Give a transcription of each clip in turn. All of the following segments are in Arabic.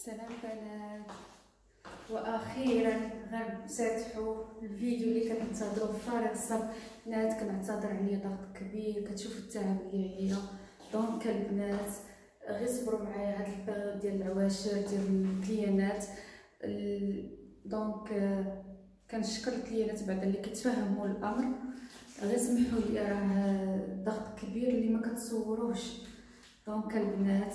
سلام بنات، واخيرا غنفتحوا الفيديو اللي كنتظروا بفارغ الصبر. بنات كنعتذر عليا ضغط كبير، كتشوفوا التعب اللي عليا. دونك البنات غير صبروا معايا هاد البيريود ديال العواشر ديال الكليانات. دونك كنشكر الكليانات بعدا اللي كيتفهموا الامر. غير سمحوا لي، راه ضغط كبير اللي ما كتصوروش. دونك البنات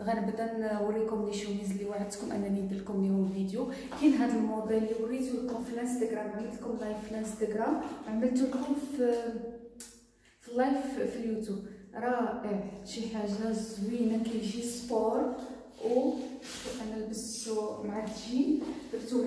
غنبدا نوريكم لي شوميز اللي وعدتكم انني ندير لكم ليهم فيديو. كاين هذا الموديل اللي وريته لكم في الانستغرام، عملت لكم لايف في الانستغرام وعملت لكم في اللايف في اليوتيوب. رائع، شي حاجه زوينه، كيجي سبور و انا لبستو مع الجين، درتو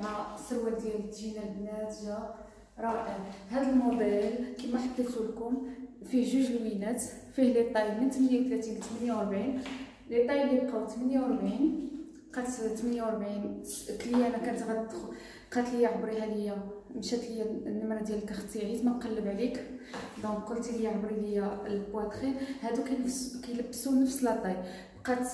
مع السروال ديال الجين البنات، جا رائع. هذا الموديل كما حطيتو لكم فيه جوج لوينات، فيه لي طاي من 38 ل 48. لي طاي اللي بقاو 48 بقات 48 كليانه كانت غتدخل، قالت لي عبريها ليا، مشات ليا النمره ديالك اختي، عييت ما نقلب عليك. دونك قلت لي عبري ليا البواترين. هادو كيلبسوا نفس لا طاي، بقات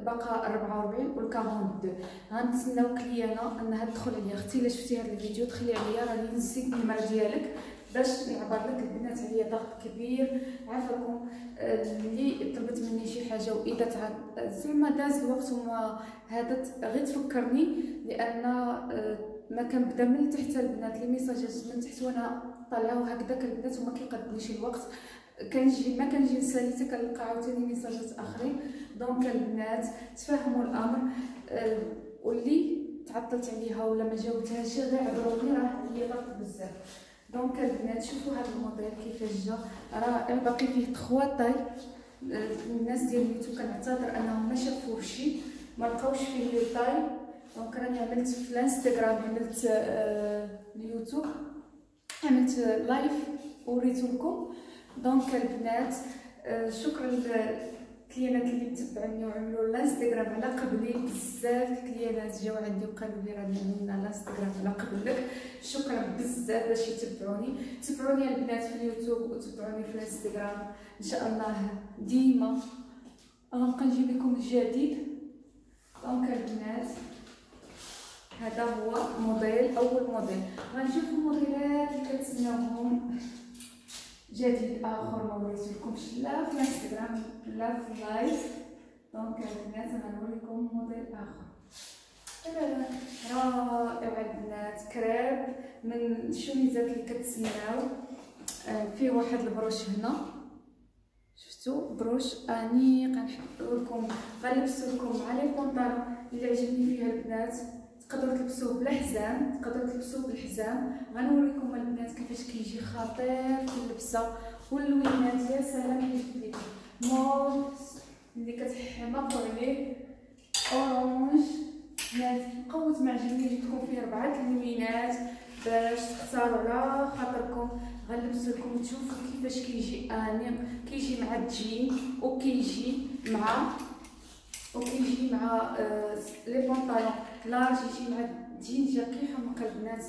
باقا 44 و 42. غنتسناو كليانه انها تدخل عليا. اختي الا شفتي هذا الفيديو دخلي عليا، راني نسيت النمره ديالك باش نعبر لك. البنات عليا ضغط كبير، عافاكم. اللي طلبت مني شي حاجه واذا زعما داز الوقت وما هذا غير تفكرني، لان ما كنبدا من تحت البنات لي ميساجات من تحت وانا طالعه وهكذاك البنات وما كيقدنيش الوقت. ما كنجي نسالي حتى كنلقى عاوتاني ميساجات اخرين. دونك البنات تفهموا الامر، واللي تعطلت عليها ولا ما جاوبتهاش غير عبروني، راه هي ضغط بزاف. دونك البنات شوفوا هذا الموديل كيفاش جا، رائع. باقي فيه 3 طاي. الناس ديال اليوتيوب كنعتذر انهم ما شافوهش، ما لقاوش فيه لي طاي. دونك راني عملت في الانستغرام، عملت اليوتيوب، عملت لايف وريتو لكم. دونك البنات شكرا للكليانات اللي متبعوني وعملوا الانستغرام على قبلي. بزاف الكليانات جاو عندي وقالوا لي راني عملنا الانستغرام على قبلك. شكرا بزاف باش تبعوني البنات في اليوتيوب وتبعوني في الانستغرام. ان شاء الله ديما غنبقى نجيب لكم الجديد. دونك البنات هذا هو اول موديل. غنشوفوا الموديلات اللي كتسناوهم جديد اخر ما وريتلكمش لا في الانستغرام لا في اللايف. دونك البنات غنوريكم موديل اخر رائع البنات، كريب من الشوميزات اللي كتسناو. فيه واحد البروش هنا، شفتوا بروش انيق. غنحطو لكم، غنلبسو لكم مع لي بونطالون اللي عجبني فيها البنات. تقدروا تلبسوه بلا حزام، تقدروا تلبسوه بالحزام. غنوريكم البنات كيفاش كيجي خطير في اللبسه. واللوينات يا سلام، كيجي لكم موف اللي كتحماقوا عليه، اورانج. بنات قوت ما عجبني، جبتكم فيه 4 اللوينات باش تختاروا على خاطركم. غنلبس لكم تشوفوا كيفاش كيجي انيق. كيجي مع الجين وكيجي مع لي بونطالون لارج، يجي مع الجين. جا كيحمق البنات.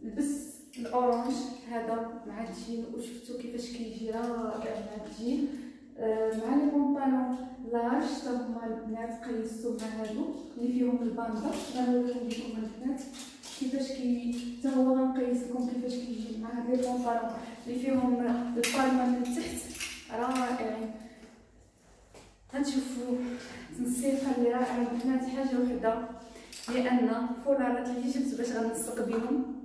لبس الاورانج هذا مع الجين، وشفتوا كيفاش كيجي رائع مع الجين. مع لي بونطالون لارج حتى هما البنات قيسوا مع هادو اللي فيهم الباندا. غنوريهم لكم البنات كيفاش حتى هو غنقيس لكم كيفاش كيجي مع هاد لي بونطالون اللي فيهم البالمه من تحت رائعين. غنشوفوا تنسيقه اللي رائعه البنات. حاجه وحده، لان الفولارات اللي جبت باش غنسق بهم،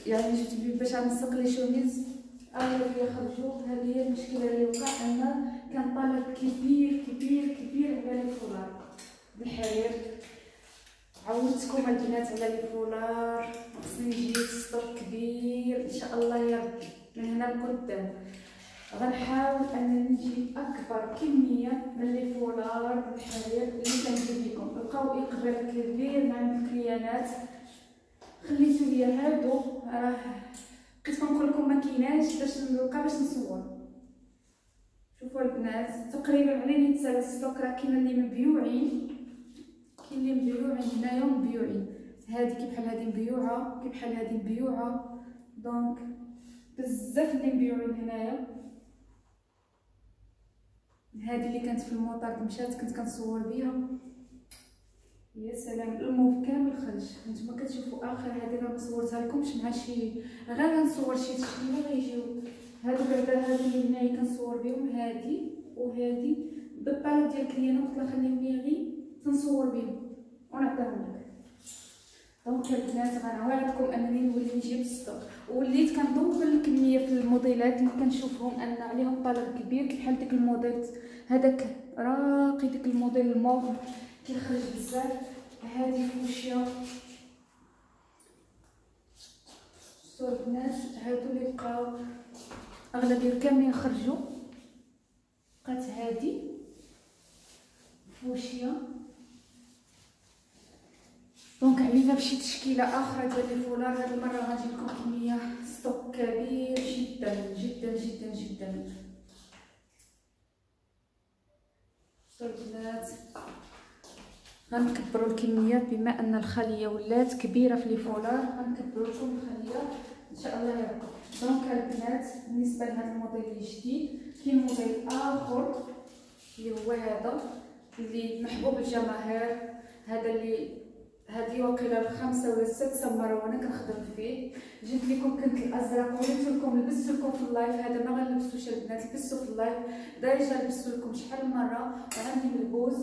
يعني جبت باش غنسق لي شوميز اغلبيه خرجوا. هذه هي المشكله اللي وقع، ان كان طلب كبير على لي فولار بالحرير. عودتكم البنات على لي فولار، خصني نجيب ستوك كبير ان شاء الله يا ربي من هنا لقدام. غنحاول انني نجيب اكبر كميه من لي فولار بالحرير اللي كنجيب لكم. لقاو اقبال كبير مع الكليانات، خليتو ليا هادو. راه بقيت كنقول لكم ما كايناش باش نلقى باش نصور. شوفوا البنات تقريبا عليني تساوي ستوك. راه كاين اللي مبيوعين، كاين اللي مبيوعين هنايا مبيوعين. هادي كي بحال هادي مبيوعه، كي بحال هادي مبيوعه. دونك بزاف اللي مبيوعين هنايا. هذه اللي كانت في الموطار مشات كنت كنصور بها. يا سلام الموف كامل خرج. نتوما كتشوفوا اخر هذه راه ما صورتها لكمش مع شي، غير غنصور شي تشكيله غيجيو هادو بعدا. هادو اللي هنايا كنصور بهم هادي وهادي بالطالب ديال كليانا، قلت لها خليهم لي غير تنصور بهم ونعطيهم لك. دونك البنات غنوعدكم انني نولي نجيب ستوك، وليت كندور الكميه في الموديلات اللي كنشوفهم ان عليهم طلب كبير، بحال ديك الموديل هذاك راقي، ديك الموديل الموف كيخرج بزاف. هذه فوشيا. شفتوا البنات هادو اللي بقاو اغلبيه كاملين خرجوا. بقات هذه فوشيا. دونك علينا بشي تشكيله اخرى ديال الفولار. هاد المره غنجيب لكم كميه ستوك كبير جدا جدا جدا جدا. البنات غنكبروا الكميه بما ان الخليه ولات كبيره في لي فولار، غنكبروا لكم الخليه ان شاء الله يا رب. دونك البنات بالنسبه لهذا الموديل الجديد كاين موديل اخر اللي هو هذا اللي محبوب الجماهير. هذا اللي هذه وقيله الخامسه ولا السادسه مره وانا كنخدم فيه. جبت لكم كنت الازرق وريت لكم لبست لكم في اللايف. هذا ما غنلبسوش البنات، لبستو في اللايف ديجا لبستو لكم شحال من مره وعندي ملبوس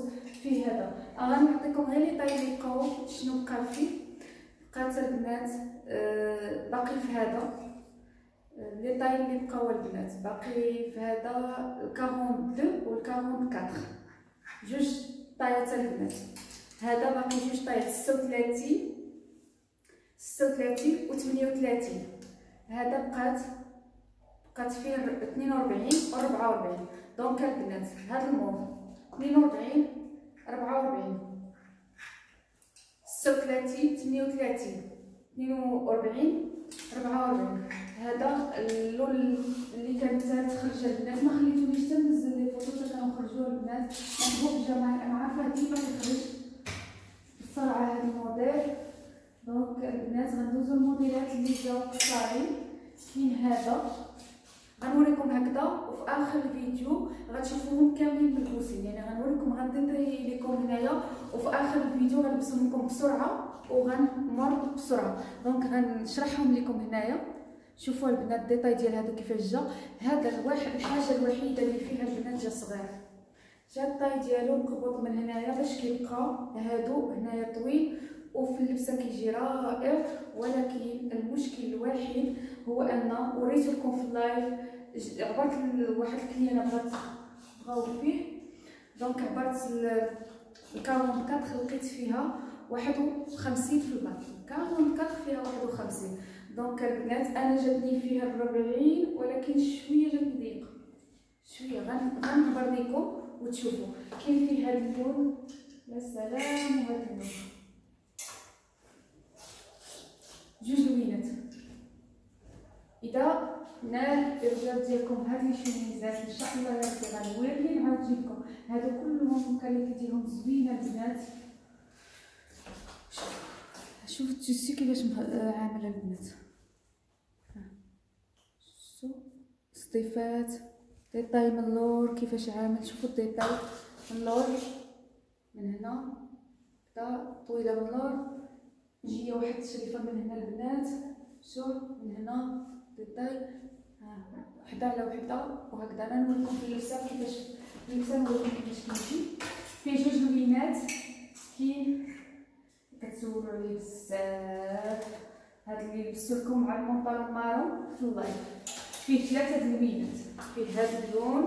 فيه. هذا غنعطيكم غير لي طاي اللي بقاو شنو بقى فيه. بقات البنات باقي في هذا لي طاي اللي بقاو البنات باقي في هذا 42 و 44 جوج طايات البنات. هذا باقي جوج طايات 36 و 38. هذا بقات فيه 42 و 44. دونك البنات هذا الموف 42 44 36 38 42 44. هذا اللون اللي كانت تخرج البنات، ما خليتونيش حتى ننزل لي فوطو حتى كنخرجوا البنات محبوب الجماهير. انا عارفه كيف كيخرج بسرعه هذا الموديل. دونك البنات غندوزو الموديلات اللي جاو قصارين. كاين هذا غنوريكم هكذا، وفي اخر الفيديو غتشوفوهم كاملين ملبوسين، يعني غنوريكم غنديري لكم هنايا وفي اخر الفيديو غنلبسهم لكم بسرعه وغنمر بسرعه. دونك غنشرحهم لكم هنايا. شوفوا البنات الديتاي ديال هذا كيفاش جا. هذا الحاجه الوحيده اللي فيها البنات جا صغير، جا الطاي ديالو مقبوط من هنايا باش كيبقى هادو هنايا طويل وفي اللبسه كيجي رائع. ولكن المشكل الوحيد هو ان وريت لكم في اللايف عبرت لواحد الكليانه بغاو فيه. دونك عبرت الكارون 4 لقيت فيها 51 في الباط، كارون 4 فيها 51. دونك البنات انا جاتني فيها 40 ولكن شويه جاتني ضيقه شويه. غنعبر لكم وتشوفوا. كاين فيه هذا اللون يا سلام، وهذا اللون جوج لوينات. اذا نال الرجال ديالكم هاد لي شوميزات ان شاء الله يا ربي غنوري نعاود نجيب لكم. هادو كلهم كان كيديرهم زوينه البنات. شوف التيسي كيفاش عامله البنات. شفتوا صديفات ديتاي من اللور كيفاش عامل. شوفوا الديتاي من اللور من هنا كدا طويله من اللور، جايه واحد الشريفه من هنا البنات. شوف من هنا ديتاي وحده على وحده وهكذا. انا نوريكم في اللبسه كيفاش نوريكم كيفاش كيجي. فيه جوج لوينات كي كتسولوا عليه بزاف. هاد اللي لبستو لكم مع البنطلون مارون في اللايف فيه 3 لوينات. فيه هاد اللون،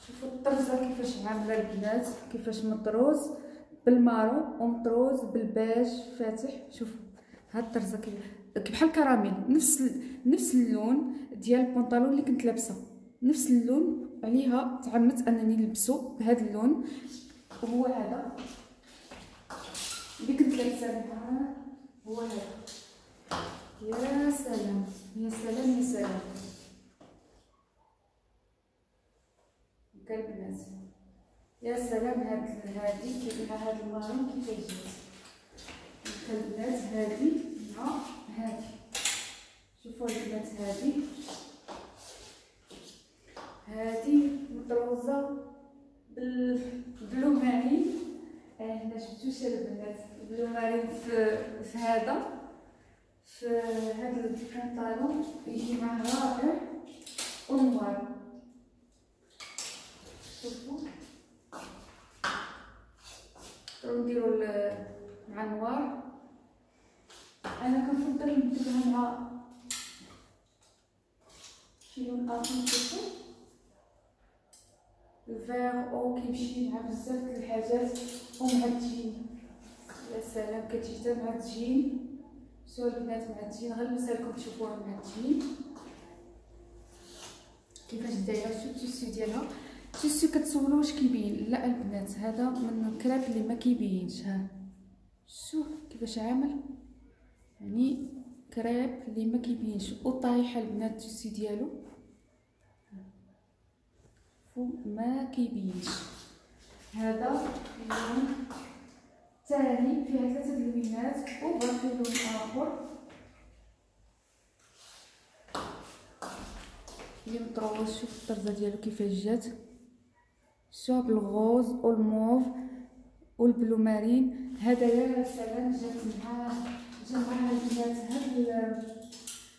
شوفوا الطرزه كيفاش عامله البنات، كيفاش مطروز بالمارون ومطروز بالباج فاتح. شوفوا هاد الطرزه بحال الكراميل، نفس اللون ديال البنطلون اللي كنت لابسه، نفس اللون. عليها تعمدت انني نلبسو بهذا اللون، وهو هذا اللي كنت لابسه معاه هو هذا. يا سلام يا سلام يا سلام البنات، يا سلام. هذه كيفها هاد المارون كيفاش جات البنات. هذه مع هذه، شوفوا البنات هادي مطروزه بالبلو مارين. هنا شفتوش البنات البلو مارين في هذا، في هذا البنطالون يجي معاه رائع ونوار. شوفوا نديرو مع نوار. انا كنفضل نبدلها مع شي لون اخر. شوفوا الفيغ او كيمشي مع بزاف د الحاجات ومع التجين. يا سلام كتجي حتى مع التجين. شوفوا البنات مع التجين، غير نسالكم تشوفوها مع التجين كيفاش دايره. شوفوا التيسو ديالها، التيسو كتسولوا واش كيبين. لا البنات هذا من الكراب اللي ما كيبينش. ها شوف كيفاش عامل، يعني كراب اللي ما كيبينش وطايحه البنات. التيسو ديالو ما كيبينش. هذا اللون الثاني فيها 3 لوينات وباقي لون اخر اللي مطروز. شوف الطرزه ديالو كيفاش جات، شوف بالغوز والموف والبلو مارين. هذا يا سلام جات معاه البنات. هاد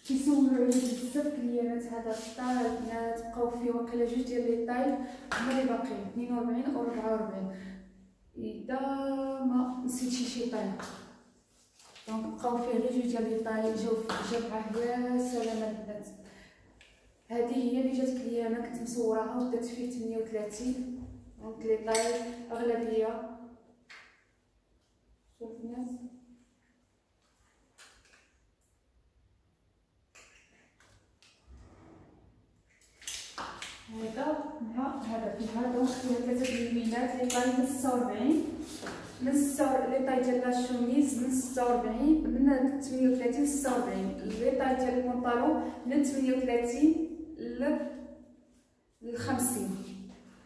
كيسولوا عليه بزاف كليانات. هذا الطاي البنات بقاو فيه واقيلا 2 ديال لي طاي هما اللي باقيين 42 و 44 اذا ما نسيتش شي طاي. دونك بقاو فيه غير 2 ديال لي طاي جا معاه. يا سلام البنات هذه هي اللي جات ليا انا كنت مصوراها ودات فيه 38. دونك لي طاي اغلبيه. شوف الناس هذا مع هذا فيها دونك فيها 3 لوينات. لي طاي من 46 لي طاي ديال لاشوميز من 46 من 38 ل 46. لي طاي ديال البنطالون من 38 ل 50.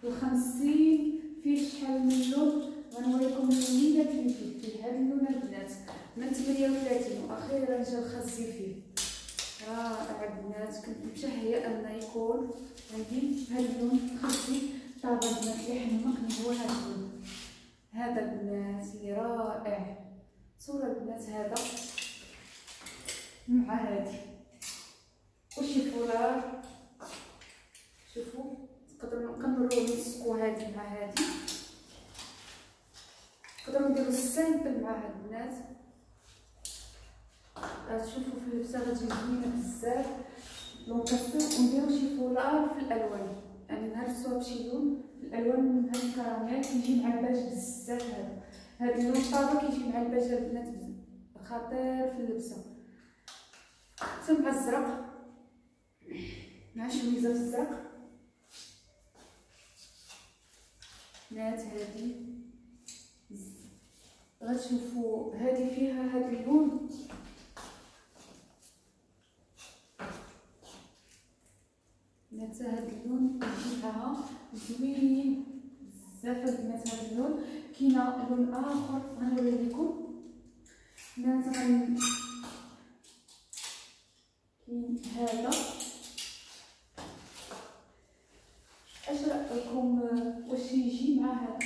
ال 50 فيه شحال من لون غنوريكم اللونيات اللي فيه هاد اللون البنات من 38 واخيرا جا الخزي فيه. رائع البنات كنت متشهيه ان يكون عندي هاد اللون الخزي. طابع البنات اللي حمقني هو هاد اللون هذا البنات اللي رائع. صورة البنات هذا مع هادي وشي فولار. شوفوا نقدروا نسقوا هادي مع هادي، نقدروا نديروا السامبل مع هاد البنات. تشوفوا في اللبسه غتجي زوينه بزاف. دونك نديروا شي فولار في الالوان، يعني نهرسوها بشي لون الالوان من هاد الكراميل كيجي مع الباج بزاف. هاد اللون الطابع كيجي مع الباج البنات خطير في اللبسه. حتى مع الزرق مع شويزه في الزرق بنات. هادي غتشوفوا هادي فيها هاد اللون بنات. هاد اللون يجي معاها زوين بزاف البنات. هاد اللون كاينه لون اخر غنوري لكم بنات. كاين هذا. اش رايكم واش يجي مع هذا؟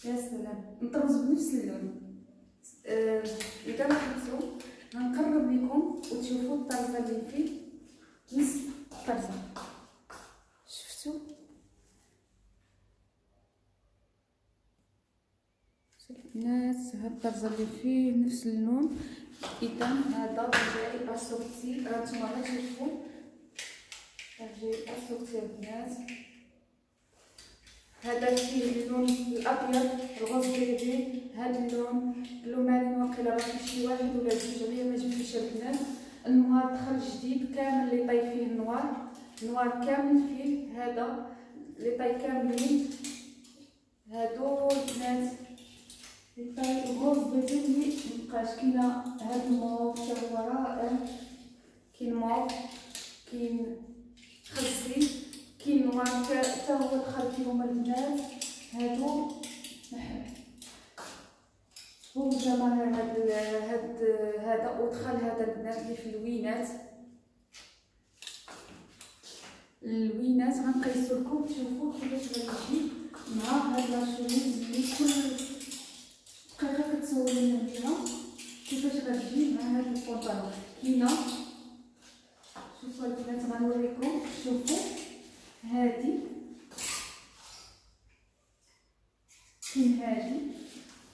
يا سلام مطروز بنفس اللون. اذا لاحظتوا غنقرب لكم وتشوفوا الطرزه اللي فيه نفس الطرزه. شفتوا البنات هاد الطرزه اللي فيه نفس اللون. اذا هذا جاي اسورتي. نتوما غتشوفوا جاي اسورتي البنات. هذا فيه اللون الابيض الغوز بيبي. هذا اللون بلو مارين واقيلا باقي شي واحد ولا جوج غير ما جبتوش البنات. النوار دخل جديد كامل اللي طاي فيه النوار كامل فيه. هذا اللي طاي كاملين هادو البنات اللي طاي الغوز بيبي مبقاش. كاينه هاد الموف حتى هو رائع. كاين موف كاين خزي كاين نوار حتى هو دخل فيهم البنات. هادو شوفوا جمال هذا ودخل هذا البنات اللي في اللوينات. اللوينات غنقيسو لكم تشوفوا كيفاش غتجي مع هاد لاشوميز اللي كل دقيقه كتصوروا عليها كيفاش غتجي مع هاد البونطالون. كاينه شوفوا البنات غنوريكم. شوفوا هادي كاين هادي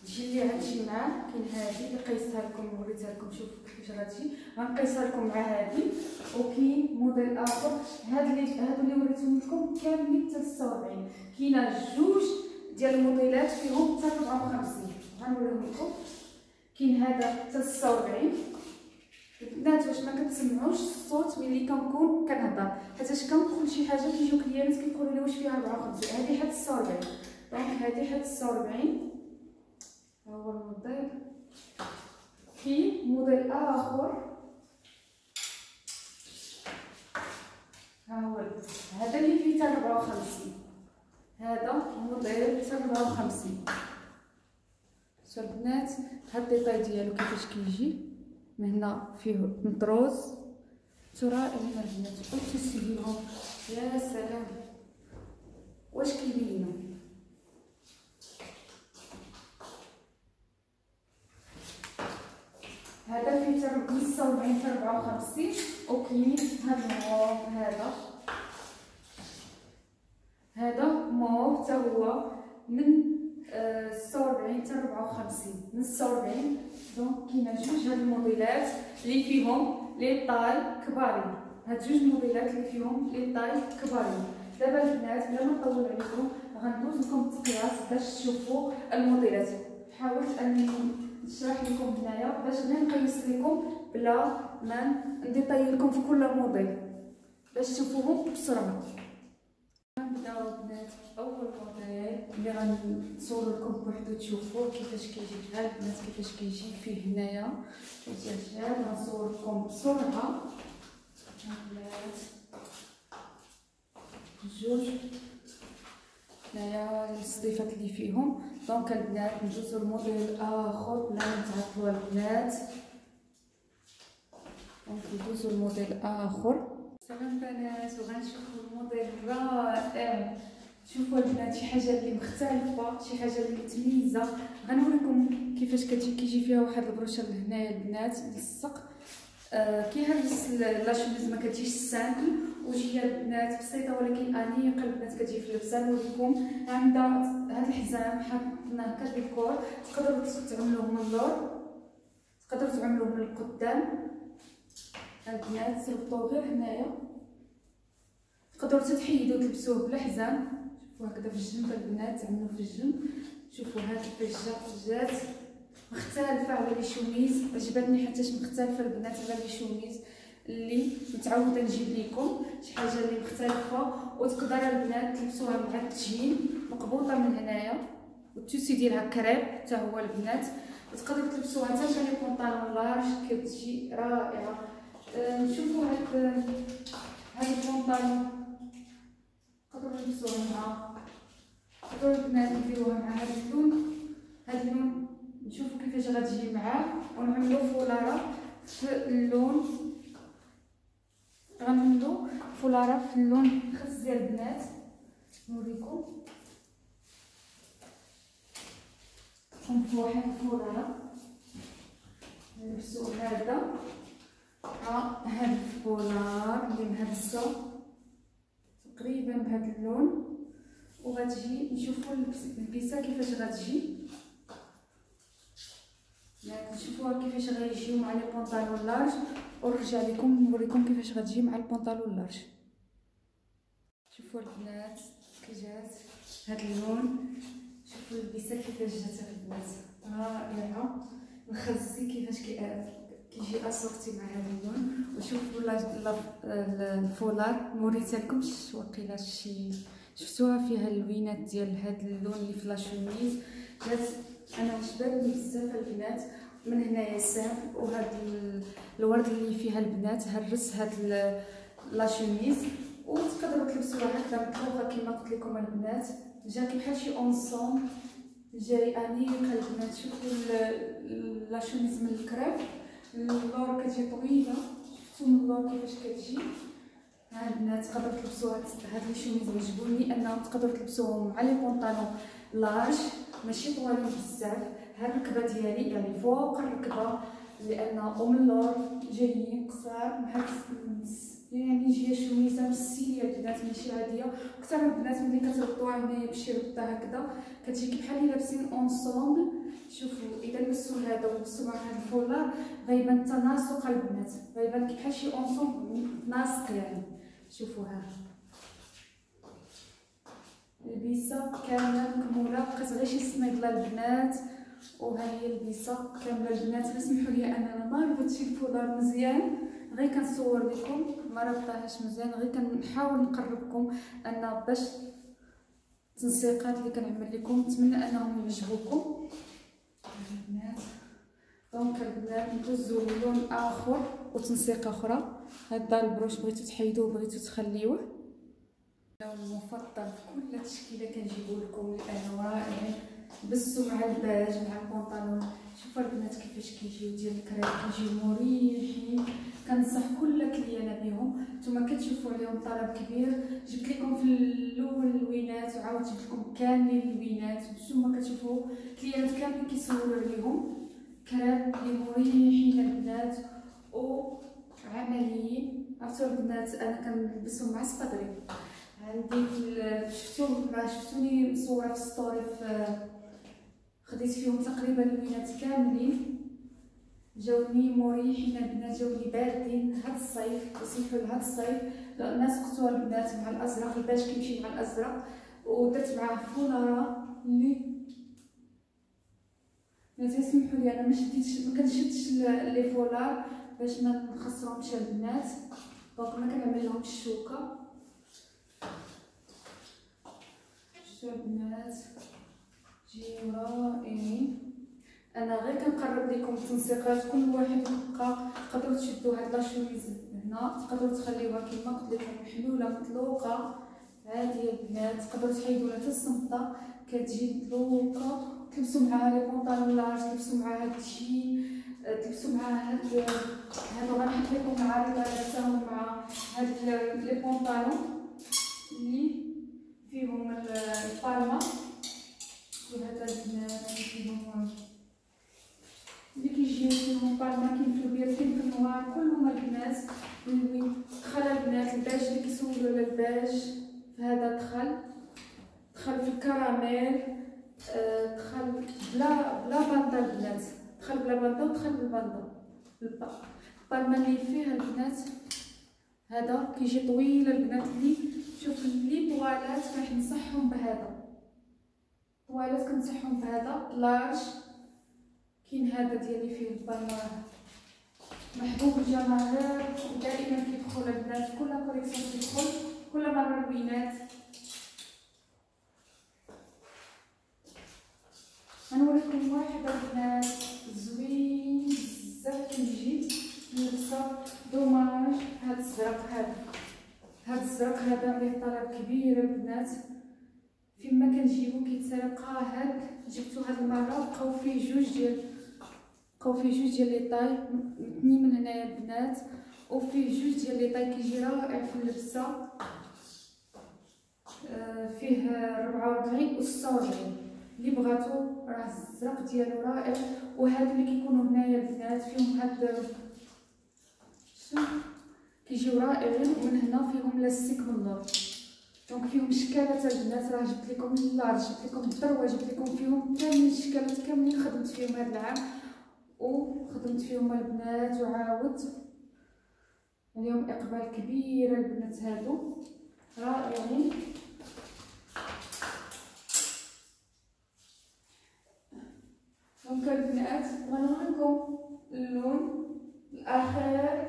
تجي لي هادشي معاه، كاين هادي اللي قيستها لكم ووريتها لكم. شوفوا كيفاش غتجي غنقيسها لكم مع هادي. وكاين موديل اخر هادو اللي وريتهم لكم كاملين حتى 46. كاينه جوج ديال الموديلات فيهم حتى 54 غنوريهم لكم. كاين هذا حتى 46. البنات واش ما كتسمعوش الصوت ملي كنكون كنهضر، حيتاش كنقول شي حاجه كيجيو كليانات كيقولوا لي واش فيها 54. هذه حتى 46. دونك هذه حتى 46. ها هو الموديل. كاين موديل اخر ها هو هذا اللي فيه حتى 54. هذا موديل حتى 54. شوف البنات هاد الديتاي ديالو كيفاش كيجي من هنا فيه مطروز رائع البنات. وتسيبيهم يا سلام واش كيبينوا. هذا فيه حتى 45 حتى 54. وكاين هذا موف حتى هو من 46 حتى 54. من 46. دونك كاينه جوج هاد الموديلات اللي فيهم لي طاي كبارين. هاد جوج موديلات اللي فيهم لي طاي كبارين. دابا البنات بلا ما نطول عليكم غندوز لكم التقياس باش تشوفوا الموديلات. حاولت اني نشرح لكم هنايا باش غير نقيس لكم بلا ما نديطاي لكم في كل موديل باش تشوفوهم بسرعه. غنبداو البنات اول موديل اللي غنصور لكم بوحدو تشوفوه كيفاش كيجي. بحال البنات كيفاش كيجي فيه هنايا الدجاج. غنصور لكم بسرعه البنات جوج هنايا الصديفات اللي فيهم. دونك البنات ندوزو لموديل اخر بلا ما نتعطلوا البنات. دونك ندوزو لموديل اخر. سلام بنات وغنشوفوا الموديل رائع. شوفوا البنات شي حاجه اللي مختلفه، شي حاجه اللي متميزه. غنوريكم كيفاش كيجي فيها واحد البروشه لهنايا البنات للصق. كيهرس لاشوميز ما كتجيش سامبل وجهيه البنات بسيطه ولكن انيقه البنات كتجي في اللبسه. نوريكم عندها هذا الحزام حطيناه كديكور. تقدروا تعملوه من اللور، تقدروا تعملوه من القدام البنات تربطوه غير هنايا. تقدروا تحيدوا تلبسوه بلا حزام. شوفوا هكذا في الجنب البنات تعملوه في الجنب. شوفوا ها كيفاش جات مختلفه على لي شوميز. عجبتني حيتاش مختلفه البنات على لي شوميز اللي متعوده نجيب لكم شي حاجه اللي مختلفه. وتقدر البنات تلبسوها مع التجين مقبوطه من هنايا والتوسي ديالها كريب حتى هو البنات. وتقدروا تلبسوها حتى لي بونطالون لارج كتجي رائعه. نشوفوا هاد البونطالون تقدروا تلبسوها مع تقدروا البنات ديروها مع هاد اللون. هاد اللون نشوفوا كيفاش غتجي معاه ونعملو فولاره في اللون. غنعملو فولاره في اللون خص ديال البنات. نوريكم نشوفوا واحد الفولاره نلبسو هذا. هاد الفولار اللي مهرسه تقريبا بهذا اللون وغتجي. نشوفوا البيسه كيفاش غتجي. نشوفوها كيفاش غيجيو مع لي بونطالون لارج ونرجع لكم نوريكم كيفاش غتجي مع البونطالون لارج. شوفوا البنات كي جات هاد اللون. شوفوا البيسه كيفاش جات البنات رائعه. الخزي كيفاش كيجي اسورتي مع هذا اللون. وشوفوا الفولار موريتلكمش واقيلا شي شفتوها فيها اللوينات ديال هذا اللون اللي في لاشوميز. جات انا عجباني بزاف البنات من هنايا سام. وهاد الورد اللي فيها البنات هرس هاد لاشوميز. وتقدروا تلبسوها هكذا مطلوقه كما قلت لكم البنات. جات بحال شي اونسومبل جاي انيق البنات. شوفوا لا شوميز من الكريب، اللور كتجي طويله، شفتوا من اللور كيفاش كتجي. ها البنات تقدروا تلبسوا هاد لي شوميز عجبوني لانهم تقدروا تلبسوهم مع لي بونطالون لارج ماشي طوالين بزاف. هاد الركبه ديالي يعني فوق الركبه، لان من اللور جايين قصار بحال يعني جايه شوميزه مسيله البنات ماشي عاديه. اكثر البنات ملي كتربطوها هنايا بشي ربطه هكذا كتجي بحال اللي لابسين اونصومبل. شوفوا اذا لبسوا هذا ولبسوا مع هذا الفولار غيبان تناسق البنات، غيبان بحال شي اونصومبل ناسق يعني. شوفوا ها البيسه كامله مكموله، بقات غير شي سنيغله البنات. وها هي البيسه كامله البنات. اسمحوا لي انا ما ربطتش الفولار مزيان، غير كنصور لكم ما ربطاهاش مزيان، غير كنحاول نقربكم انا باش التنسيقات اللي كنعمل لكم نتمنى انهم يعجبوكم البنات. دونك البنات ندوزو للون اخر وتنسيقه اخرى. هذا البروش بغيتو تحيدوه بغيتو تخليوه. اللون المفضل في كل تشكيله كنجيبو لكم الان رائع، بسوا مع الباج مع البنطلون. شوفوا البنات كيفاش كيجيو ديال الكريب، كيجيو مريحين. كنصح كل كليانه بهم. نتوما كتشوفوا عليهم طلب كبير، جبت لكم في الاول الوينات وعاود جبت لكم كاملين الوينات. نتوما كتشوفوا كليانات كاملين كيسولوا عليهم كريب اللي مريحين البنات وعمليين. عرفتوا البنات انا كنلبسهم مع صدري عندي في شفتوني مصوره في ستوري خديت فيهم تقريبا الوينات كاملين، جاوني مريحين البنات، جاوني باردين. هاد الصيف يسمحوا لهاد الصيف الناس قصوا البنات مع الازرق، الباج كيمشي مع الازرق، ودرت معاه فولاره اللي يسمحوا لي انا ما كنشدش لي فولار باش ما نخسرهمش البنات. دونك ما كنعمل لهمش الشوكه. شوفوا البنات جيو رائعين. انا غير كنقرب لكم التنسيقات، كل واحد يبقى تقدروا تشدوا هاد لاشوميز هنا، تقدروا تخليوها كما قلت لكم محلوله مطلوقه عاديه البنات. تقدروا تحيدوا لها حتى الصمطه كتجي مطلوقه، تلبسوا معاها لي بونطالون لارج، تلبسوا معاها هاد الجين، تلبسوا معاها هادو غنحط لكم معارض لابساهم مع هاد لي بونطالون اللي فيهم البالما. وهذا البنات فيهم اللي كيجيو فيهم بالما، كاين في البيض كاين في النوار، كلهم البنات. دخل البنات الباج اللي كيسولوا على الباج، فهذا دخل في الكراميل، دخل بلا باندا البنات، دخل بلا باندا ودخل بالباندا. البالما اللي فيه البنات هذا كيجي طويل البنات. اللي شوف اللي طوالات راح نصحهم بهذا، طوالات كنصحهم بهذا لارج. كاين هذا ديالي فيه البالما محبوب الجماهير، ودائما كيدخل البنات كل كوليكسيون كيدخل كل مره الوينات. غنوريكم واحد البنات زوين بزاف كيجي اللبسه. دوماج هاد الزرق، هاد الزرق هذا عليه طلب كبير البنات. فيما كنجيبو كيتسرق هاد جبتو هاد المره بقاو فيه جوج ديال لي طاي، 2 من هنايا البنات، وفيه جوج ديال لي طاي كيجي رائع في اللبسه. فيه 44 و 46 اللي بغاتو راه الزرق ديالو رائع. وهادو اللي كيكونوا هنايا البنات فيهم هاد كيجيو رائعين، ومن هنا فيهم لاستيك من اللور. دونك فيهم شكالات البنات، راه جبت لكم اللارج، جبت لكم الدروه، جبت لكم فيهم كاملين الشكالات كاملين. خدمت فيهم هاد العام وخدمت فيهم البنات وعاودت اليوم اقبال كبير البنات. هادو رائعين. دونك البنات غنوريكم اللون الاخر.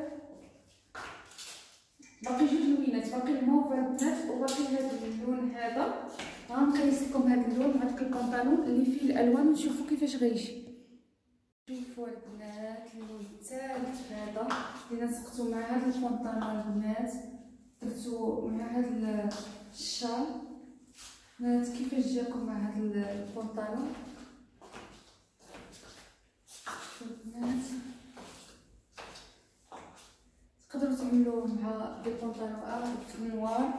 باقي جوج لوينات، باقي الموف البنات وباقي هذا اللون هذا. غنقيس لكم هذا اللون مع داك البنطلون اللي فيه الالوان ونشوفوا كيفاش غيجي. شوفوا البنات اللون الثالث هذا اللي نسقتو مع هذا البنطلون البنات، درتو مع هذا الشال. بنات كيفاش جاكم مع هذا البنطلون؟ البنات تقدروا تعملوه مع دي بونطالون في النوار.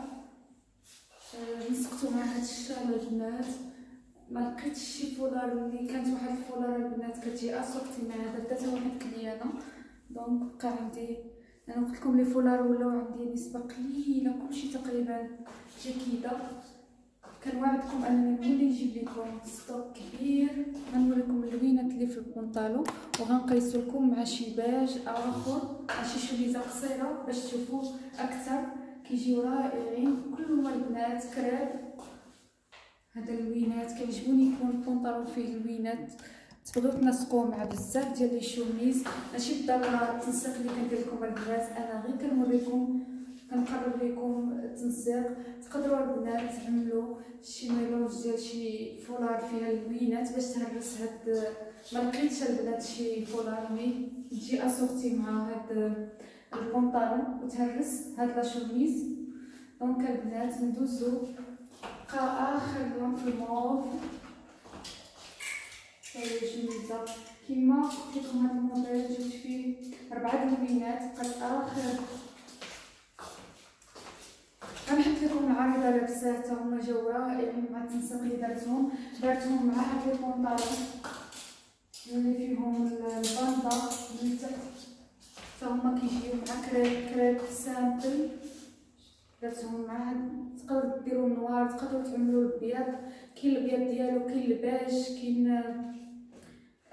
لصقتو مع هاد الشال البنات، ما لقيتش شي فولار اللي كانت واحد الفولار البنات كتجي اسوقتي مع هذا درتها واحد كليانه، دونك بقى عندي. انا قلت لكم لي فولار ولاو عندي نسبه قليله، كلشي تقريبا جا كيدا. كنوعدكم انني نولي نجيب لكم ستوك كبير، غنوريكم اللوينات اللي في البونطالون وغنقيسو لكم مع شي باج اخر مع شي شوميزه قصيره باش تشوفوه اكثر. كيجيو رائعين كلهم البنات كريب. هذا اللوينات كيعجبوني يكون البونطالون فيه اللوينات، تبغيو تنسقوه مع بزاف ديال لي شوميز. ماشي بالضروره التنسيق اللي كندير لكم البنات، انا غير كنوريكم كنقرب لكم التنسيق. تقدروا البنات تعملوا شي ميلونج ديال شي فولار فيها اللوينات باش تهرس هاد. ما لقيتش البنات شي فولار مي تجي اسورتي مع هاد البونطالون وتهرس هاد لا شوميز. دونك البنات ندوزو بقى اخر لون في الموف. هاهي الشوميزه كيما قلت لكم هاد الموديل جبت فيه 4 لوينات. بقات اخر غنحط لكم العارضه لابسات، هما جاو رائعين مع التنسيق اللي درتهم مع هاد البونطالون اللي فيهم الباندا من تحت، حتى هما كيجيو مع كريب سامبل درتهم مع هاد. تقدروا ديروا النوار، تقدروا تعملوا الابيض، كاين الابيض ديالو، كاين الباج، كاين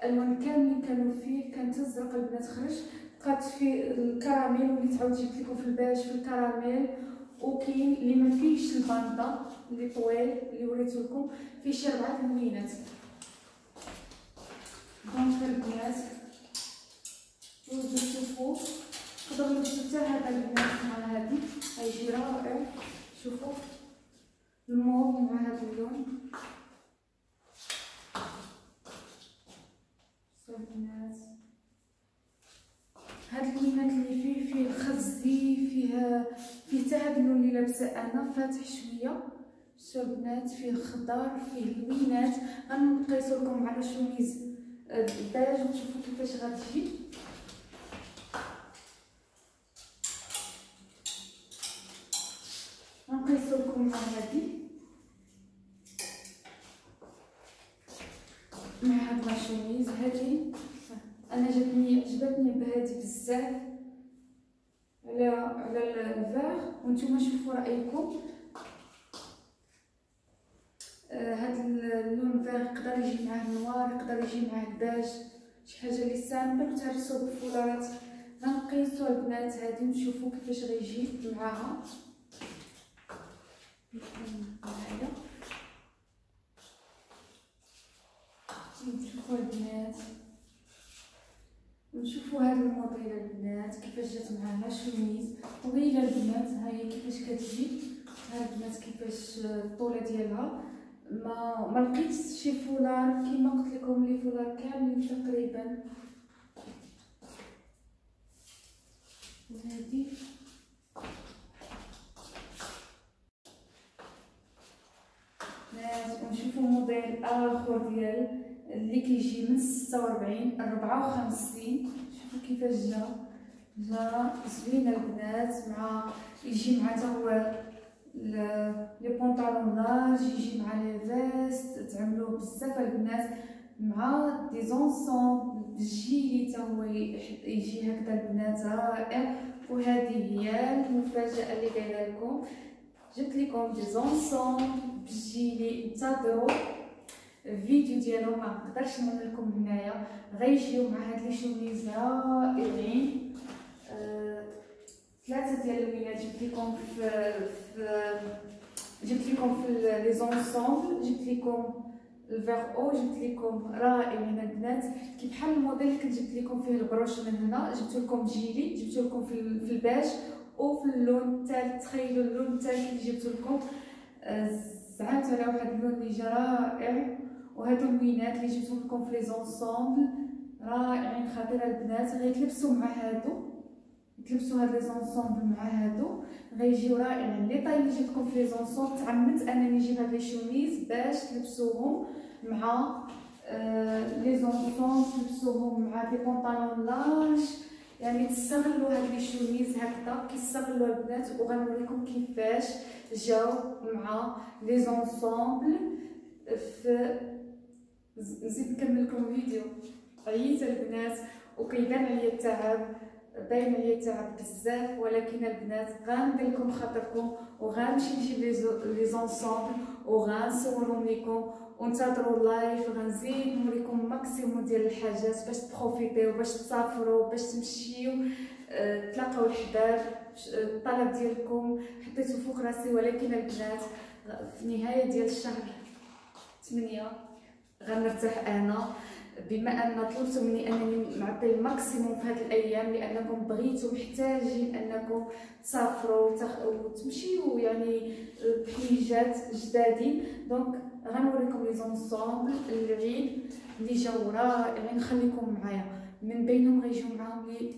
الالوان كاملين كانوا فيه. كانت الزرق البنات خرج، بقات فيه الكراميل وليت عاود جبت لكم في الباج في الكراميل. وكاين اللي ما فيهش الباندا اللي طويل اللي وريته لكم، فيه شي 4 لوينات. دونك البنات تشوفوا تقدروا تلبسوا حتى هذا البنات مع هادي، غيجي رائع. شوفوا الموف مع هذا اللون. البنات هاد اللوينات اللي فيه الخزي، فيه حتى هاد اللون اللي لابسه انا فاتح شويه. شوفوا البنات فيه خضر، فيه اللوينات. غنقيسو لكم على شوميز الباج وتشوفوا كيفاش غتجي. غنقيسو لكم مع هادي مع هاد لا شوميز. هادي انا عجبتني بهادي بزاف على الفاغ، وانتم شوفوا رايكم. هاد اللون فاغ يقدر يجي معاه النوار، يقدر يجي معاه الباج، شي حاجه اللي سامبل وتهرسوه بالفولارات. غنقيسو البنات هادي ونشوفوا كيفاش غيجي معاها. معايا نشوفوا البنات، نشوفوا هذا الموديل البنات كيفاش جات معاها شوميز طويله البنات. هاهي كيفاش كتجي، ها البنات كيفاش الطوله ديالها. ما لقيتش شي فولار كيما قلت لكم، لي فولار كاملين تقريبا. وهذه ونشوفوا موديل اخر ديال اللي كيجي من 46 ل 54. شوفوا كيفاش جا زوين البنات. مع يجي مع حتى هو لي بونطالون لارج، يجي مع لي فيست، تعملوه بزاف البنات مع دي زونسون بالجيلي حتى هو يجي هكذا البنات رائع. وهذه هي المفاجاه اللي قايله لكم، جبت لكم دي زونسون بالجيلي. انتظروا الفيديو ديالو، ما نقدرش نعمل لكم هنايا. غيجيو مع هاد لي شوميز رائعين. 3 ديال اللوينات جبت لكم في لي زونسومبل، جبت لكم الفيغ او، جبت لكم رائعين البنات كي بحال الموديل اللي كنت جبت لكم فيه البروش من هنا. جبت لكم جيلي، جبت لكم في الباج وفي اللون الثالث. تخيلوا اللون الثالث اللي جبت لكم، زعمت على واحد اللون اللي جا رائع. وهادو اللوينات اللي جبتهم لكم في لي زونسومبل رائعين خطيره البنات. غيتلبسوا مع هادو، تلبسوا هاد لي زونسومبل مع هادو غيجيو رائعين. لي طاي اللي جبتكم في لي زونسومبل تعمدت انني نجيب هاد لي شوميز باش تلبسوهم مع لي زونسون تلبسوهم مع دي بونطالون لارج، يعني تستغلوا هاد لي شوميز هكذا كيستغلوا البنات. وغنوريكم كيفاش جاو مع لي زونسومبل. نزيد نكمل لكم الفيديو. عييت البنات وكيبان عليا التعب، باين عليا التعب بزاف، ولكن البنات غندير لكم خاطركم وغنمشي نجيب لي زونسومبل وغنصورهم لكم. وانتظروا اللايف، غنزيد نوريكم ماكسيموم ديال الحاجات باش تبروفيتيو، باش تسافروا، باش تمشيو تلاقاو الحباب. الطلب ديالكم حطيته فوق راسي. ولكن البنات في نهايه ديال الشهر 8 غنرتاح انا، بما ان طلبتوا مني انني نعطي الماكسيموم في هذه الايام، لانكم بغيتوا محتاجين انكم تسافروا وتمشيو يعني بحويجات جدادين. دونك غنوريكم لي زونسومبل العيد اللي جاو رائعين. خليكم معايا، من بينهم غيجيو معاهم لي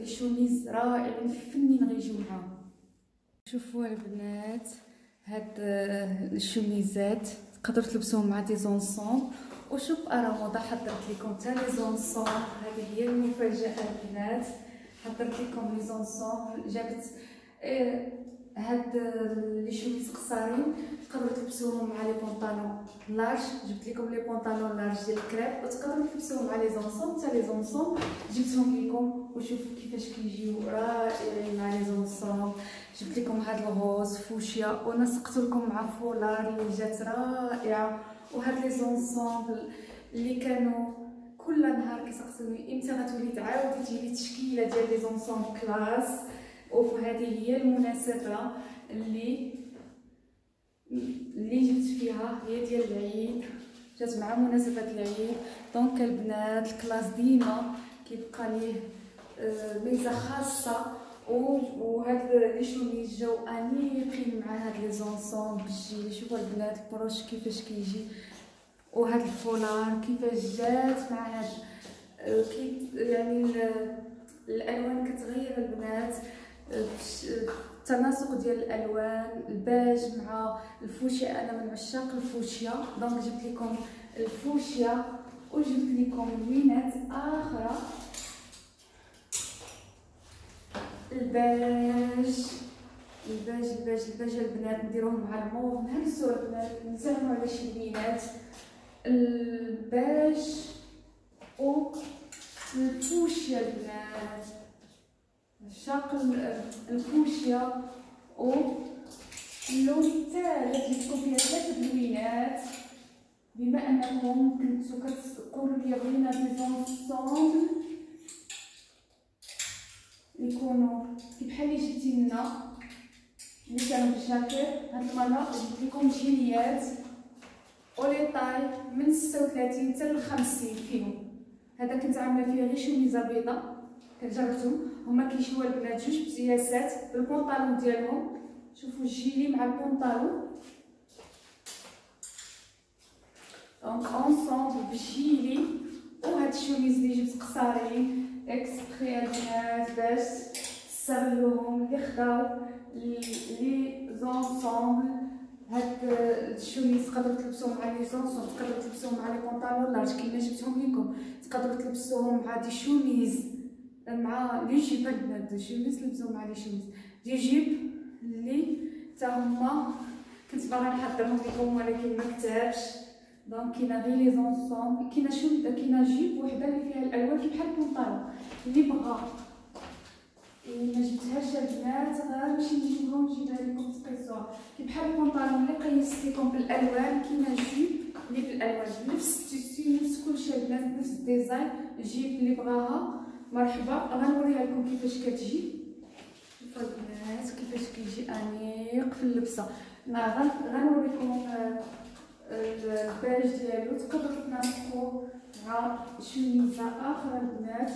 شوميز رائعين فنين غيجيو معاهم. شوفوا البنات هاد الشوميزات تقدروا تلبسوهم مع دي زونسومبل. وشوف انا موضه حضرت لكم حتى لي زونسومبل. هذه هي المفاجاه البنات، حضرت لكم لي زونسومبل. جابت هاد لي شوميز قصارين تقدروا تلبسوهم مع لي بونطالون لارج. جبت لكم لي بونطالون لارج ديال الكريب، وتقدروا تلبسوهم مع لي زونسومبل. حتى لي زونسومبل جبتهم لكم وشوفوا كيفاش كيجيو رائعين مع لي زونسومبل. جبت لكم هاد الغوز فوشيا ونسقت لكم مع فولار اللي جات رائعه. وهاد لي زونسومبل اللي كانوا كل نهار كيسقسوني امتى غتولي تعاودي تجيبي تشكيله ديال لي زونسومبل كلاس. وهذه هي المناسبه اللي جبت فيها، هي ديال العيد، جات مع مناسبه العيد. دونك البنات الكلاس ديما كيبقى ليه ميزه خاصه. وهاد لي شوميز جاو انيقين مع هاد لي زونسومبل بالجيلي. شوفوا البنات البروش كيفاش كيجي، وهاد الفولار كيفاش جات مع هاد يعني الالوان كتغير البنات، التناسق ديال الالوان، الباج مع الفوشيا. انا من عشاق الفوشيا، دونك جبت لكم الفوشيا وجبت لكم لوينات اخرى الباج البنات نديروهم مع الموف. نهرسوا البنات نزعموا على شي لوينات الباج والفوشيا البنات. عشاق الفوشيا. واللون الثالث جبتكم فيها 3 لوينات، بما انكم كنتو كتقولوا لي بغينا دي زونسومبل يكونوا بحال اللي جبتي لنا اللي كانوا بالجاكيت. هاد المره جبت لكم جينيات اولي طاي من 36 حتى ل 50 فيهم. هذا كنت عامله فيه غير شوميزه بيضاء كنجربتهم. هما كيجيو البنات جوج بزياسات بالبونطالون ديالهم. شوفوا الجيلي مع البونطالون، دونك اونصومبل بالجيلي. وهاد الشوميز اللي جبت قصارين اكسبري البنات باش تستغلوهم اللي خداو لي زونسومبل. هاد الشوميز تقدروا تلبسوهم مع لي زونسومبل، تقدروا تلبسوهم مع لي بونطالون لارج كيما جبتهم لكم، تقدروا تلبسوهم مع دي شوميز مع لي جيب. البنات دي شوميز تلبسوهم مع لي شوميز دي جيب اللي حتى هما كنت باغا نحضرهم لكم ولكن ما كتبش. دونك كاينه غير لي زونسومبل، كاينه جيب وحده اللي فيها الالوان كي بحال البونطالون. اللي بغا ما جبتهاش البنات غنمشي نجيبها لكم تقيسوها كي بحال البونطالون اللي قيست لكم بالالوان. كاينه جيب اللي بالالوان نفس التيسي نفس كلشي البنات نفس الديزاين. جيب اللي بغاها مرحبا. غنوريها لكم كيفاش كتجي. شوفوا البنات كيفاش كيجي انيق في اللبسه. غنوريكم الباج ديالو. تقدروا تناسقوه مع شوميزه اخرى البنات.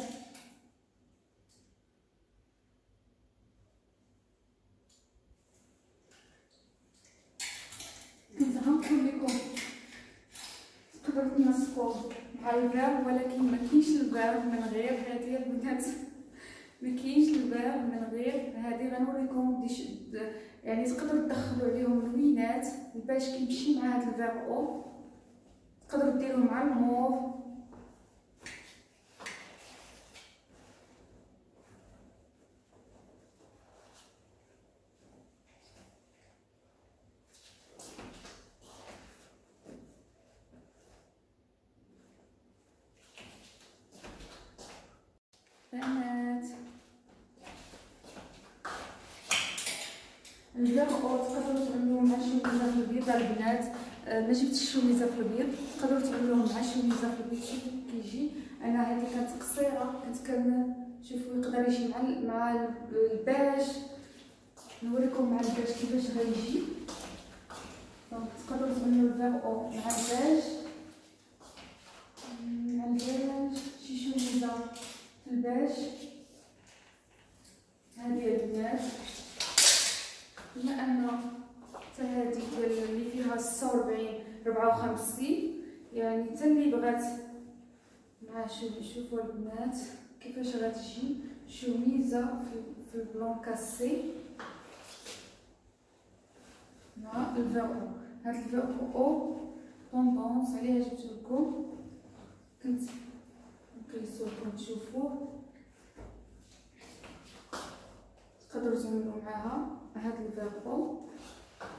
كنت غنقول لكم تقدروا تناسقوه مع الفير، ولكن ما كاينش الفير من غير هذه البنات. ما كاينش الفير من غير هذه. غنوريكم يعني تقدروا تدخلوا عليهم لوينات. الباج كيمشي مع هذا الفير او. تقدروا ديروه مع الموف. بنات الفيغ او تقدروا تعملوه مع الشوميزه في البيض البنات. ما جبتش الشوميزه في البيض، تقدروا تعملوه مع الشوميزه في البيض. شوفوا كيجي. انا هذه كانت قصيره، شوفوا يقدر يجي مع الباج. نوريكم مع الباج كيفاش غيجي. دونك تقدروا تعملوا الفيغ او مع الباج. شي شوميزه في الباج. هذه البنات بما ان حتى هذه ديال اللي فيها 46 54 يعني حتى اللي بغات مع شوفوا البنات كيفاش غتجي شوميزه في البلون كاسي مع الفيغ او. هاد الفيغ او طوندونس عليها جبت لكم، كنت نقيسوكم تشوفوه. تقدروا تعملوا معاها هاد الفيغ او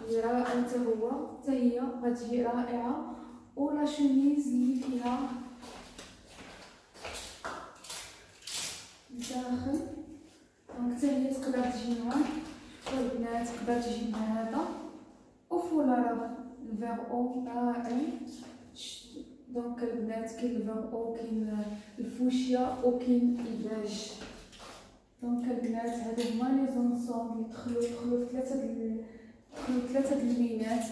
اللي رائع حتى هي غتجي رائعه. ولا شوميز اللي فيها داخل دونك حتى هي تقدر تجي مع البنات، تقدر تجي مع هذا وفولا راه الفيغ او رائع. دونك البنات كاين الفيغ او، كاين الفوشيا وكاين الباج. دونك البنات هادو هما لي زونسوم اللي دخلوا في ثلاثه اللوينات.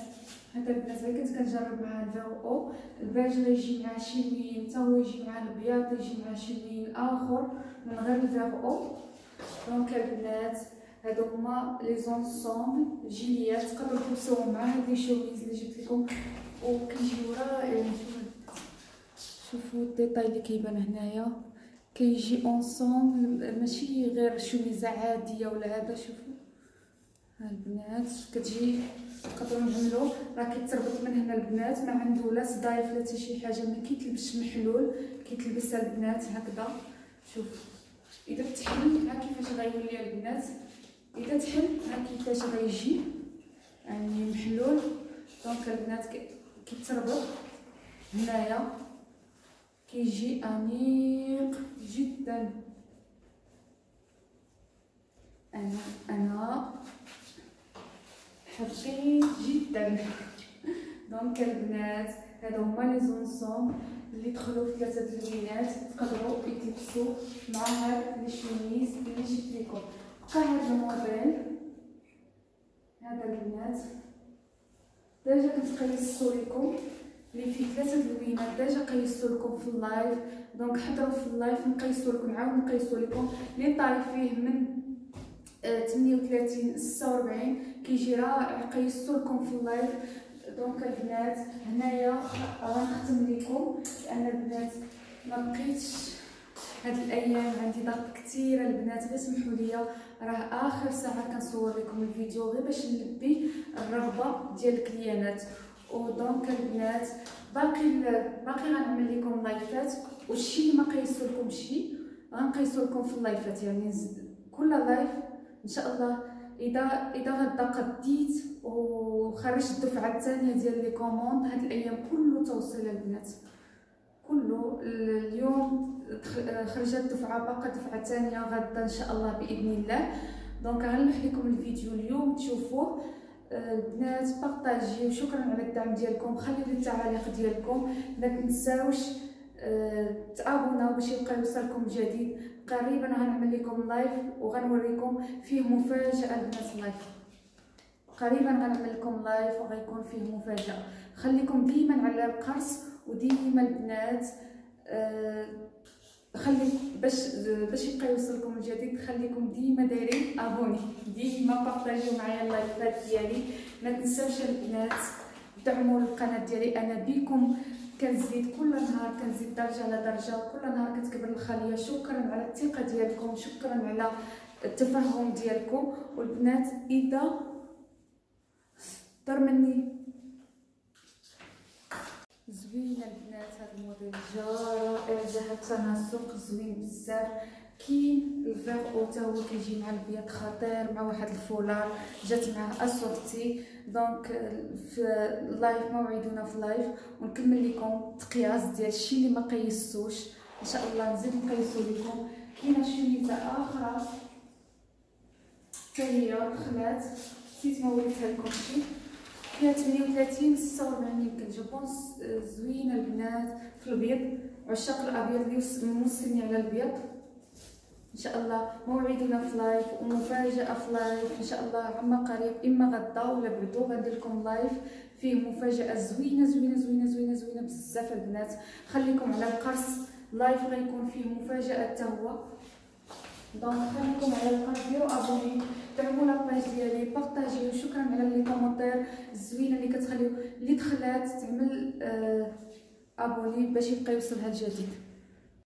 هذا البنات غير كنت كنجرب مع الفيغ او. الباج غيجي مع شي لوين حتى هو يجي مع البياض، يجي مع شي لوين اخر من غير الفيغ او. دونك البنات هادو هما لي زونسومبل جيليات تقدروا تلبسوهم مع هاد لي شوميز اللي جبت لكم وكيجيو رائعين. شوفوا الديتاي اللي كيبان هنايا، كيجي اونصومبل ماشي غير شوميزه عاديه ولا هذا. شوفوا ها البنات كتجي تقدروا نعملوا راه كيتربط من هنا البنات، ما عنده لا صدايف لا حتى شي حاجه، ما كيتلبسش محلول، كيتلبس البنات هكذا. شوف اذا تحل ها كيفاش غيولي البنات، اذا تحل ها كيفاش غيجي يعني محلول. دونك البنات كيتربط هنايا، كيجي انيق جدا. انا حبيت جدا. دونك البنات هادو هما لي زونسوم اللي دخلوا في ثلاثه اللوينات، تقدروا يتلبسوا مع هاد لي شوميز اللي جبت لكم. بقى هاد الموديل هذا البنات ديجا كنت قيستو لكم اللي فيه ثلاثه اللوينات، ديجا قيستو لكم في اللايف. دونك حضروا في اللايف نقيسو لكم، نعاود نقيسو لكم لي طاي فيه من 38 46 كيجي رائع، قيستو لكم في اللايف. دونك البنات هنايا غنختم لكم لان البنات ما بقيتش هاد الايام عندي ضغط كثير البنات، غير سمحوا لي راه اخر ساعه كنصور لكم الفيديو غير باش نلبي الرغبه ديال الكليانات. ودونك البنات باقي غنعمل لكم لايفات، والشي اللي ما قيسوا لكم شي غنقيسوا لكم في اللايفات، يعني كل لايف ان شاء الله. اذا غدا قديت وخرجت الدفعه الثانيه ديال لي كوموند، هاد الايام كله توصيل البنات، كله اليوم خرجت دفعه، باقا دفعه ثانيه غدا ان شاء الله باذن الله. دونك غنلوح لكم الفيديو اليوم تشوفوه البنات، بارطاجيو. وشكرا على الدعم ديالكم، خليو لي التعاليق ديالكم، ما تنساوش تابوناو باش يبقى يوصلكم جديد. قريبا غنعمل لكم لايف وغنوريكم فيه مفاجاه البنات. اللايف قريبا غنعمل لكم لايف وغيكون فيه مفاجاه. خليكم ديما على القرص، وديما البنات خلي باش يبقى يوصلكم الجديد، خليكم ديما دايرين ابوني، ديما بارطاجيو معايا اللايفات ديالي. ما تنساوش البنات دعموا القناه ديالي، انا بكم كنزيد كل نهار، كنزيد درجه على درجه، وكل نهار كتكبر الخليه. شكرا على الثقه ديالكم، شكرا على التفهم ديالكم. والبنات اذا طر مني زوينه البنات. هذا الموديل جا رائع، جاها التناسق زوين بزاف. كاين الفيغ او تا هو كيجي مع البيض خطير مع واحد الفولار، جات معاه اسورتي. دونك في اللايف موعدنا في لايف ونكمل لكم التقياس ديال الشيء اللي ما قيستوش ان شاء الله، نزيد نقيسو لكم. كاينه شميزه اخرى حتى هي دخلات، نسيت ما وريتها لكمشي، فيها 38 46 يمكن. جو بونس زوينه البنات في الابيض، عشاق الابيض اللي موصلين على الابيض. ان شاء الله موعدنا في لايف ومفاجاه في لايف ان شاء الله عما قريب، اما غدا ولا بعدو غندير لكم لايف فيه مفاجاه زوينه زوينه زوينه زوينه زوينه بزاف البنات. خليكم على القرص، لايف غيكون فيه مفاجاه حتى هو. دونك خليكم على القناه، ديروا ابوني، دعموا لاباج ديالي، بارطاجيو. شكرا على لي كومونتير الزوينه اللي كتخليو اللي دخلات تعمل ابوني باش يبقى يوصلها الجديد.